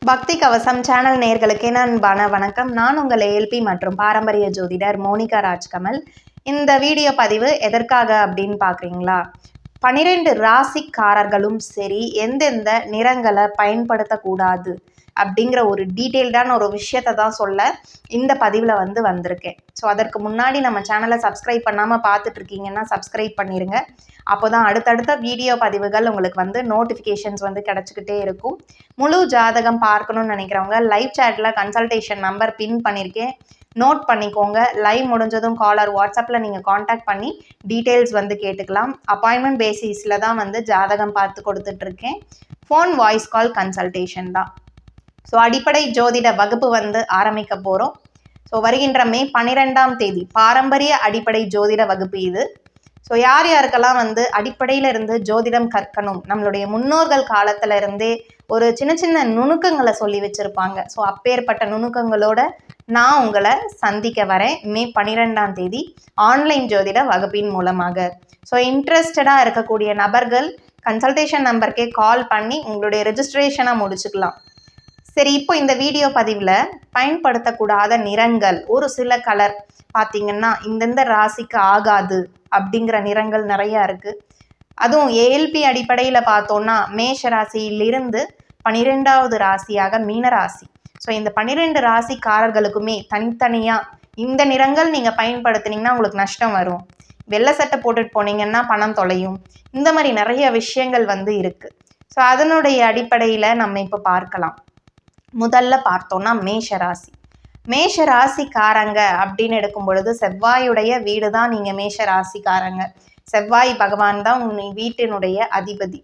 பக்தி கவசம் சேனல் நேயர்களுக்கு அன்பான வணக்கம். நான் உங்கள் ஏஎல்பி மற்றும் பாரம்பரிய ஜோதிடர் மோனிகா ராஜ்கமல். இந்த வீடியோ பதிவு எதற்காக அப்படின்னு பார்க்குறீங்களா? 12 ராசிக்காரர்களும் சரி எந்தெந்த நிறங்களை பயன்படுத்தக்கூடாது அப்படிங்கிற ஒரு டீட்டெயில்டான ஒரு விஷயத்தை தான் சொல்ல இந்த பதிவில் வந்திருக்கேன். ஸோ அதற்கு முன்னாடி நம்ம சேனலை சப்ஸ்கிரைப் பண்ணாமல் பார்த்துட்டு இருக்கீங்கன்னா சப்ஸ்கிரைப் பண்ணிடுங்க. அப்போ தான் அடுத்தடுத்த வீடியோ பதிவுகள் உங்களுக்கு நோட்டிஃபிகேஷன்ஸ் கிடச்சிக்கிட்டே இருக்கும். முழு ஜாதகம் பார்க்கணும்னு நினைக்கிறவங்க லைவ் சேட்டில் கன்சல்டேஷன் நம்பர் பின் பண்ணியிருக்கேன், நோட் பண்ணிக்கோங்க. லைவ் முடிஞ்சதும் காலர் வாட்ஸ்அப்பில் நீங்கள் காண்டாக்ட் பண்ணி டீட்டெயில்ஸ் கேட்டுக்கலாம். அப்பாயின்மெண்ட் பேசிஸில் தான் ஜாதகம் பார்த்து கொடுத்துட்ருக்கேன். ஃபோன் வாய்ஸ் கால் கன்சல்டேஷன் தான். ஸோ அடிப்படை ஜோதிட வகுப்பு ஆரம்பிக்க போகிறோம். ஸோ வருகின்ற மே 12ஆம் தேதி பாரம்பரிய அடிப்படை ஜோதிட வகுப்பு இது. ஸோ யார் யாருக்கெல்லாம் அடிப்படையில இருந்து ஜோதிடம் கற்கணும், நம்மளுடைய முன்னோர்கள் காலத்துல இருந்தே ஒரு சின்ன சின்ன நுணுக்கங்களை சொல்லி வச்சிருப்பாங்க. ஸோ அப்பேற்பட்ட நுணுக்கங்களோட நான் உங்களை சந்திக்க வரேன் மே 12ஆம் தேதி ஆன்லைன் ஜோதிட வகுப்பின் மூலமாக. ஸோ இன்ட்ரெஸ்டடாக இருக்கக்கூடிய நபர்கள் கன்சல்டேஷன் நம்பருக்கே கால் பண்ணி உங்களுடைய ரெஜிஸ்ட்ரேஷனை முடிச்சுக்கலாம். சரி, இப்போ இந்த வீடியோ பதிவில் பயன்படுத்தக்கூடாத நிறங்கள் ஒரு சில கலர் பார்த்தீங்கன்னா இந்தந்த ராசிக்கு ஆகாது அப்படிங்கிற நிறங்கள் நிறையா இருக்குது. அதுவும் ஏஎல்பி அடிப்படையில் பார்த்தோன்னா மேஷ ராசியிலிருந்து 12வது ராசியாக மீன ராசி. ஸோ இந்த 12 ராசிக்காரர்களுக்குமே தனித்தனியாக இந்த நிறங்கள் நீங்கள் பயன்படுத்தினீங்கன்னா உங்களுக்கு நஷ்டம் வரும், வெள்ளை சட்டை போட்டுட்டு போனீங்கன்னா பணம் தொலையும், இந்த மாதிரி நிறைய விஷயங்கள் இருக்குது. ஸோ அதனுடைய அடிப்படையில் நம்ம இப்போ பார்க்கலாம். முதல்ல பார்த்தோன்னா மேஷராசி. மேஷ ராசிக்காரங்க அப்படின்னு எடுக்கும் பொழுது செவ்வாயுடைய வீடு தான் நீங்கள் மேஷ ராசிக்காரங்க. செவ்வாய் பகவான் தான் உங்கள் வீட்டினுடைய அதிபதி.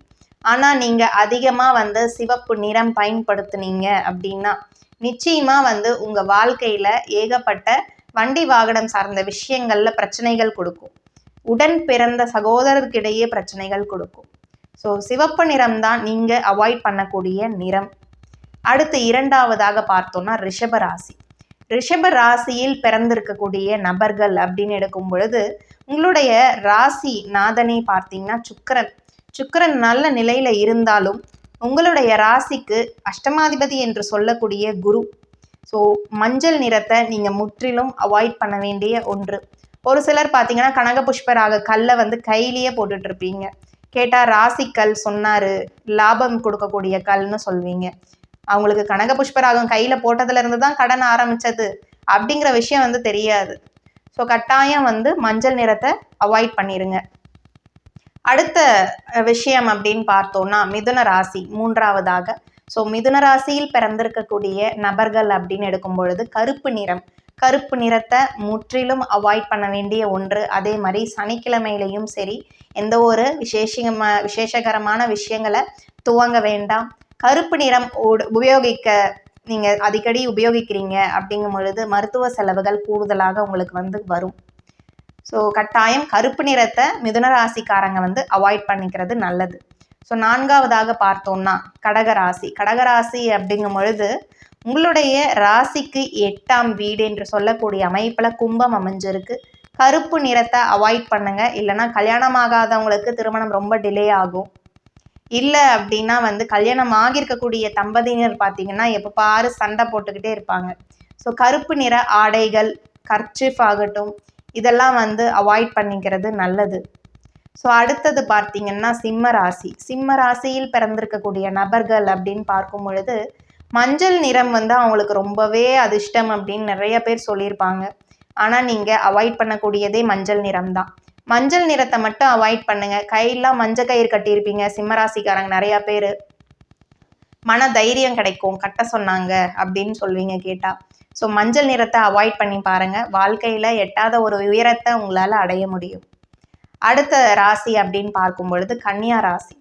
ஆனால் நீங்கள் அதிகமாக சிவப்பு நிறம் பயன்படுத்துனீங்க அப்படின்னா நிச்சயமாக உங்கள் வாழ்க்கையில் ஏகப்பட்ட வண்டி வாகனம் சார்ந்த விஷயங்களில் பிரச்சனைகள் கொடுக்கும். உடன் பிறந்த சகோதரர்கிடையே பிரச்சனைகள் கொடுக்கும். ஸோ சிவப்பு நிறம் தான் நீங்கள் அவாய்ட் பண்ணக்கூடிய நிறம். அடுத்து இரண்டாவதாக பார்த்தோம்னா ரிஷப ராசி. ரிஷப ராசியில் பிறந்திருக்கக்கூடிய நபர்கள் அப்படின்னு எடுக்கும் பொழுது உங்களுடைய ராசி நாதனை பார்த்தீங்கன்னா சுக்கிரன் நல்ல நிலையில இருந்தாலும் உங்களுடைய ராசிக்கு அஷ்டமாதிபதி என்று சொல்லக்கூடிய குரு. ஸோ மஞ்சள் நிறத்தை நீங்கள் முற்றிலும் அவாய்ட் பண்ண வேண்டிய ஒன்று. ஒரு சிலர் பார்த்தீங்கன்னா கனக புஷ்பராக கல்லை கையிலேயே போட்டுட்டு இருப்பீங்க. கேட்டால் ராசிக்கல் சொன்னார், லாபம் கொடுக்கக்கூடிய கல்னு சொல்வீங்க. அவங்களுக்கு கனக புஷ்பராகம் கையில் போட்டதுல இருந்து தான் கடன் ஆரம்பிச்சது அப்படிங்கிற விஷயம் தெரியாது. ஸோ கட்டாயம் மஞ்சள் நிறத்தை அவாய்ட் பண்ணிடுங்க. அடுத்த விஷயம் அப்படின்னு பார்த்தோம்னா மிதுன ராசி மூன்றாவதாக. ஸோ மிதுன ராசியில் பிறந்திருக்கக்கூடிய நபர்கள் அப்படின்னு எடுக்கும் பொழுது கருப்பு நிறத்தை முற்றிலும் அவாய்ட் பண்ண வேண்டிய ஒன்று. அதே மாதிரி சனிக்கிழமையிலையும் சரி எந்த ஒரு விசேஷகரமான விஷயங்களை துவங்க வேண்டாம். கருப்பு நிறம் நீங்கள் அடிக்கடி உபயோகிக்கிறீங்க அப்படிங்கும் பொழுது மருத்துவ செலவுகள் கூடுதலாக உங்களுக்கு வரும். ஸோ கட்டாயம் கருப்பு நிறத்தை மிதுன ராசிக்காரங்க அவாய்ட் பண்ணிக்கிறது நல்லது. ஸோ நான்காவதாக பார்த்தோம்னா கடகராசி அப்படிங்கும் பொழுது உங்களுடைய ராசிக்கு 8ஆம் வீடு என்று சொல்லக்கூடிய அமைப்பில் கும்பம் அமைஞ்சிருக்கு. கருப்பு நிறத்தை அவாய்ட் பண்ணுங்க. இல்லைன்னா கல்யாணம் ஆகாதவங்களுக்கு திருமணம் ரொம்ப டிலே ஆகும். இல்லை அப்படின்னா கல்யாணம் ஆகியிருக்கக்கூடிய தம்பதியினர் பார்த்தீங்கன்னா எப்போ பாரு சண்டை போட்டுக்கிட்டே இருப்பாங்க. ஸோ கருப்பு நிற ஆடைகள், கர்ச்சிஃப் ஆகட்டும், இதெல்லாம் அவாய்ட் பண்ணிக்கிறது நல்லது. ஸோ அடுத்தது பார்த்தீங்கன்னா சிம்ம ராசியில் பிறந்திருக்கக்கூடிய நபர்கள் அப்படின்னு பார்க்கும் பொழுது மஞ்சள் நிறம் அவங்களுக்கு ரொம்பவே அதிர்ஷ்டம் அப்படின்னு நிறைய பேர் சொல்லியிருப்பாங்க. ஆனால் நீங்கள் அவாய்ட் பண்ணக்கூடியதே மஞ்சள் நிறம் தான். மஞ்சள் நிறத்தை மட்டும் அவாய்ட் பண்ணுங்க. கையெல்லாம் மஞ்சள் கயிறு கட்டியிருப்பீங்க சிம்மராசிக்காரங்க நிறையா பேர். மன தைரியம் கிடைக்கும், கட்ட சொன்னாங்க அப்படின்னு சொல்வீங்க கேட்டால். ஸோ மஞ்சள் நிறத்தை அவாய்ட் பண்ணி பாருங்க. வாழ்க்கையில் எட்டாத ஒரு உயரத்தை உங்களால் அடைய முடியும். அடுத்த ராசி அப்படின்னு பார்க்கும் பொழுது கன்னியா ராசி.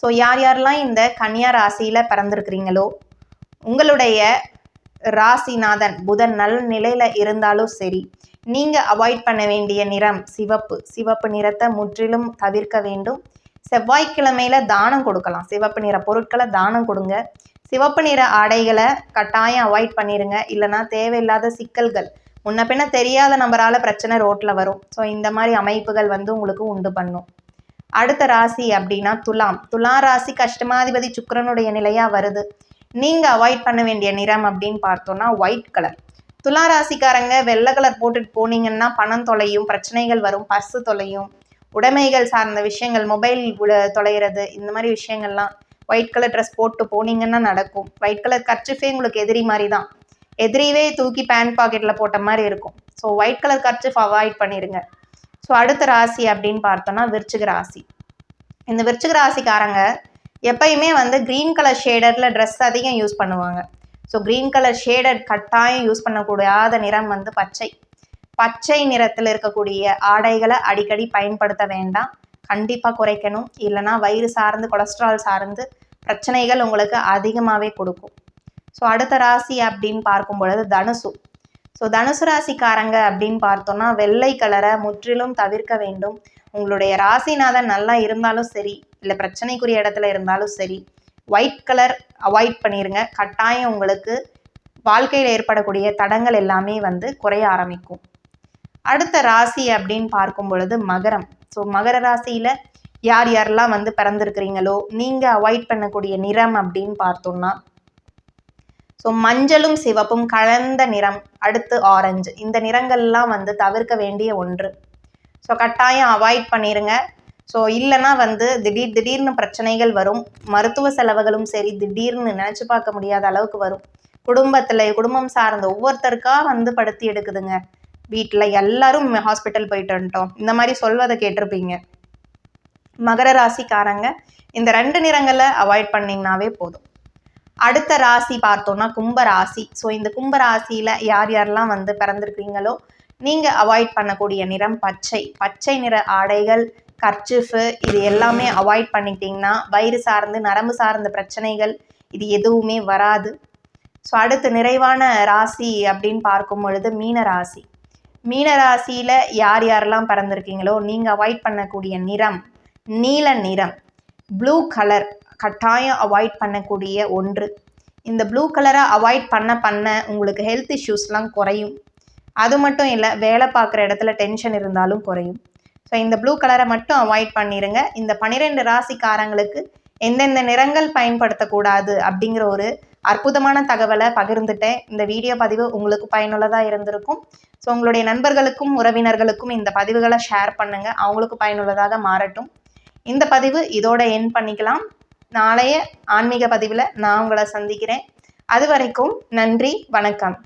ஸோ யாரெல்லாம் இந்த கன்னியா ராசியில் பிறந்திருக்கிறீங்களோ உங்களுடைய ராசிநாதன் புதன் நல்ல நிலையில் இருந்தாலும் சரி நீங்கள் அவாய்ட் பண்ண வேண்டிய நிறம் சிவப்பு நிறத்தை முற்றிலும் தவிர்க்க வேண்டும். செவ்வாய்க்கிழமையில தானம் கொடுக்கலாம். சிவப்பு நிற பொருட்களை தானம் கொடுங்க. சிவப்பு நிற ஆடைகளை கட்டாயம் அவாய்ட் பண்ணிடுங்க. இல்லைன்னா தேவையில்லாத சிக்கல்கள், முன்ன பின்ன தெரியாத நபரால் பிரச்சனை ரோட்டில் வரும். ஸோ இந்த மாதிரி அமைப்புகள் உங்களுக்கு உண்டு பண்ணும். அடுத்த ராசி அப்படின்னா துலாம். துலா ராசி கஷ்டமாதிபதி சுக்கிரனுடைய நிலையா வருது. நீங்க அவாய்ட் பண்ண வேண்டிய நிறம் அப்படின்னு பார்த்தோம்னா ஒயிட் கலர். துலா ராசிக்காரங்க வெள்ளை கலர் போட்டுட்டு போனீங்கன்னா பணம் தொலையும், பிரச்சனைகள் வரும், பர்ஸு தொலையும், உடைமைகள் சார்ந்த விஷயங்கள், மொபைல் தொலைகிறது, இந்த மாதிரி விஷயங்கள்லாம் ஒயிட் கலர் ட்ரெஸ் போட்டு போனீங்கன்னா நடக்கும். ஒயிட் கலர் கர்ச்சிஃபே உங்களுக்கு எதிரி மாதிரி தான். எதிரியே தூக்கி பேண்ட் பாக்கெட்டில் போட்ட மாதிரி இருக்கும். So white colour kerchief avoid பண்ணிடுங்க. ஸோ அடுத்த ராசி அப்படின்னு பார்த்தோம்னா விருச்சிக ராசி. இந்த விருச்சிக ராசிக்காரங்க எப்பயுமே வந்து க்ரீன் கலர் ஷேடரில் ட்ரெஸ் அதிகம் யூஸ் பண்ணுவாங்க. ஸோ க்ரீன் கலர் ஷேடட் கட்டாயம் யூஸ் பண்ணக்கூடாத நிறம் வந்து பச்சை. பச்சை நிறத்தில் இருக்கக்கூடிய ஆடைகளை அடிக்கடி பயன்படுத்த வேண்டாம். கண்டிப்பாக குறைக்கணும். இல்லைனா வயிறு சார்ந்து கொலஸ்ட்ரால் சார்ந்து பிரச்சனைகள் உங்களுக்கு அதிகமாகவே கொடுக்கும். ஸோ அடுத்த ராசி அப்படின்னு பார்க்கும் பொழுது தனுசு. ஸோ தனுசு ராசிக்காரங்க அப்படின்னு பார்த்தோம்னா வெள்ளை கலரை முற்றிலும் தவிர்க்க வேண்டும். உங்களுடைய ராசிநாதன் நல்லா இருந்தாலும் சரி, இல்லை பிரச்சனைக்குரிய இடத்துல இருந்தாலும் சரி, ஒயிட் கலர் அவாய்ட் பண்ணிடுங்க. கட்டாயம் உங்களுக்கு வாழ்க்கையில் ஏற்படக்கூடிய தடங்கள் எல்லாமே வந்து குறைய ஆரம்பிக்கும். அடுத்த ராசி அப்படின்னு பார்க்கும் பொழுது மகரம். ஸோ மகர ராசியில் யார் யாரெல்லாம் வந்து பிறந்திருக்கிறீங்களோ நீங்கள் அவாய்ட் பண்ணக்கூடிய நிறம் அப்படின்னு பார்த்தோம்னா ஸோ மஞ்சளும் சிவப்பும் கலந்த நிறம், அடுத்து ஆரஞ்சு, இந்த நிறங்கள்லாம் வந்து தவிர்க்க வேண்டிய ஒன்று. ஸோ கட்டாயம் அவாய்ட் பண்ணிடுங்க. ஸோ இல்லைன்னா வந்து திடீர்னு பிரச்சனைகள் வரும். மருத்துவ செலவுகளும் சரி திடீர்னு நினச்சி பார்க்க முடியாத அளவுக்கு வரும். குடும்பம் சார்ந்த ஒவ்வொருத்தருக்கா வந்து படுத்தி எடுக்குதுங்க. வீட்டில் எல்லாரும் ஹாஸ்பிட்டல் போயிட்டு வந்துட்டோம், இந்த மாதிரி சொல்வதை கேட்டிருப்பீங்க. மகர ராசிக்காரங்க இந்த 2 நிறங்களை அவாய்ட் பண்ணிங்கனாவே போதும். அடுத்த ராசி பார்த்தோம்னா கும்ப ராசி. ஸோ இந்த கும்ப ராசியில் யார் யாரெல்லாம் வந்து பிறந்திருக்கீங்களோ நீங்கள் அவாய்ட் பண்ணக்கூடிய நிறம் பச்சை. பச்சை நிற ஆடைகள், கர்ச்சிஃபு, இது எல்லாமே அவாய்ட் பண்ணிக்கிட்டிங்கன்னா வயிறு சார்ந்து நரம்பு சார்ந்த பிரச்சனைகள் இது எதுவுமே வராது. ஸோ அடுத்து நிறைவான ராசி அப்படின்னு பார்க்கும் பொழுது மீன ராசி. மீன ராசியில் யார் யாரெல்லாம் பிறந்திருக்கீங்களோ நீங்கள் அவாய்ட் பண்ணக்கூடிய நிறம் நீல நிறம், ப்ளூ கலர் கட்டாயம் அவாய்ட் பண்ணக்கூடிய ஒன்று. இந்த ப்ளூ கலரை அவாய்ட் பண்ண உங்களுக்கு ஹெல்த் இஷ்யூஸ்லாம் குறையும். அது மட்டும் இல்லை, வேலை பார்க்குற இடத்துல டென்ஷன் இருந்தாலும் குறையும். ஸோ இந்த ப்ளூ கலரை மட்டும் அவாய்ட் பண்ணிடுங்க. இந்த 12 ராசிக்காரங்களுக்கு எந்தெந்த நிறங்கள் பயன்படுத்தக்கூடாது அப்படிங்கிற ஒரு அற்புதமான தகவலை பகிர்ந்துட்டேன். இந்த வீடியோ பதிவு உங்களுக்கு பயனுள்ளதாக இருந்திருக்கும். ஸோ உங்களுடைய நண்பர்களுக்கும் உறவினர்களுக்கும் இந்த பதிவுகளை ஷேர் பண்ணுங்கள், அவங்களுக்கு பயனுள்ளதாக மாறட்டும். இந்த பதிவு இதோட எண்ட் பண்ணிக்கலாம். நாளைய ஆன்மீக பதிவில் நான் உங்களை சந்திக்கிறேன். அது வரைக்கும் நன்றி, வணக்கம்.